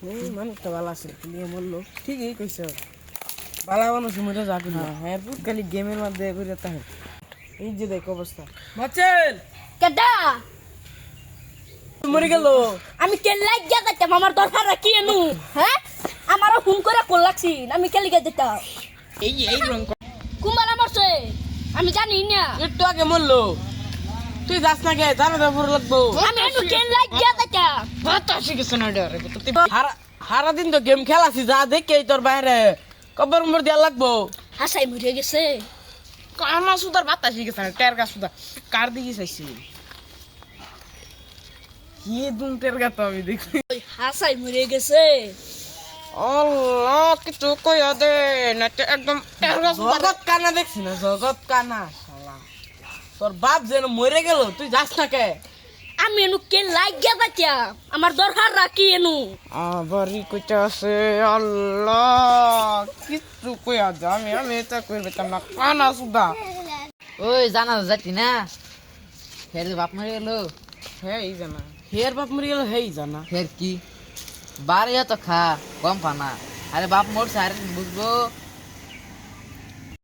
মানুষটা ভালো আছে নিয়ে বললো ঠিকই কইছে ভালো মানুষ মরে যা করি হ্যাঁ খালি গেমের মধ্যে করে তাহে এই যে দেখ অবস্থা বাচ্চেন কেডা মরে গেল আমি কে লাগিয়া দিতাম আমার দরকার রাখি এনু হ্যাঁ আমারও ফোন করে কল লাগছি আমি কে লাগিয়া দিতাম এই রং কুমার মরছে আমি জানি না একটু আগে মরলো তুই যাস না কে জানা দে পুরো লাগবো আমি এনু কে লাগিয়া দিতাম বাতাস কিছু না ডরে তুই হারা দিন তো গেম খেলাছি যা দেখে তোর বাইরে কবর মর দিয়া লাগবো হাসাই মরে গেছে কানা সুদার বাতাস গেছে না টের গা সুদা কার দিকে চাইছি কি দুন টের গা তো আমি দেখি ওই হাসাই মরে গেছে আল্লাহ কিছু কইয়া দে না একদম টের গা জগৎ কানা দেখছি না জগৎ কানা শালা তোর বাপ যেন মরে গেল তুই যাস না কে আমি এনু কে লাগিয়া দিতাম আমার দরকার রাখি এনু আবারই কইতে আছে আল্লাহ কিছু কইয়া দে আমি এটা কইবে না কানা সুদা ওই জানা যাচ্ছি না ফের বাপ মরে গেল হ্যাঁ এই জানা হের বাপ মরে গেল হেই জানা ফের কি বারে তো খা কম পানা আরে বাপ মরছে আরে বুঝবো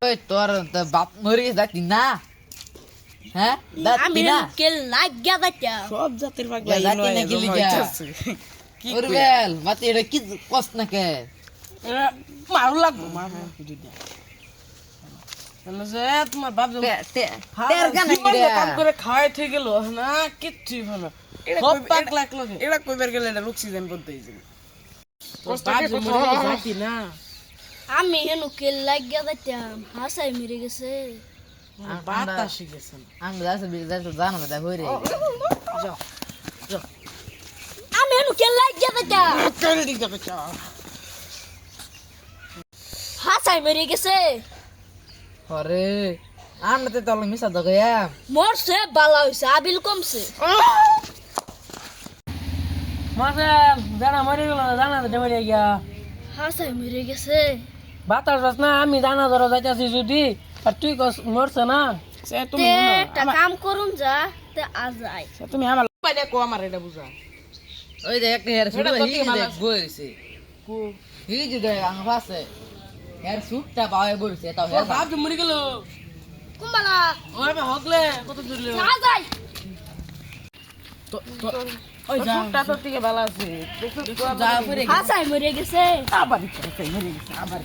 ওই তোর বাপ মরে যাচ্ছি না হ্যাঁ আমি যাচ্ছি না এনু কে লাগিয়া দিতাম সব জাতির পাগলা এ জাতি না গেলি গা। কি ওরবেল মাতে এটা কি কষ্ট না কে মারু লাগবো মারু যে তোমার বাপ তের গান কাম করে খাওয়াই থেকে গেল না কিচ্ছুই ভালো সব পাক লাগলো এটা কইবার গেলে এটা অক্সিজেন বলতে যাবে জাতি না আমি এনু কে লাগিয়া দিতাম হাসাই মরে গেছে বাতাস গেছে আমি যাচ্ছি যাচ্ছি জানো না হই রে যাও যাও আমি এনু কে লাগিয়া দিতাম কেন দিক যাবে চা হাসাই মরে গেছে আরে আমরা তো তাহলে মিশা দাও গয়া মরছে বালা হইছে আবিল কমছে মাসে জানা মরে গেল জানা তো মরে গিয়া হাসাই মরে গেছে বাতাস বাস না আমি জানা ধরো যাইতাছি যদি আর তুই মরছে না সে তুমি তে একটা কাম করুন যা তে আজাই তুমি আমার পাইলে কো আমার এটা বুঝা ওই দেখ একটা হেয়ার শুট এটা তো হি কি ভালো দেখ বইছে কো হি যে দেখ আং পাশে হেয়ার শুটটা বায়ে বইছে তাও হেয়ার বাপ যে মরে গেল কুম্বালা ওরে বে হকলে কত দূর লে আজাই তো ওই যা তো থেকে ভালো আছে যা ফিরে হাসাই মরে গেছে আবার মরে গেছে আবার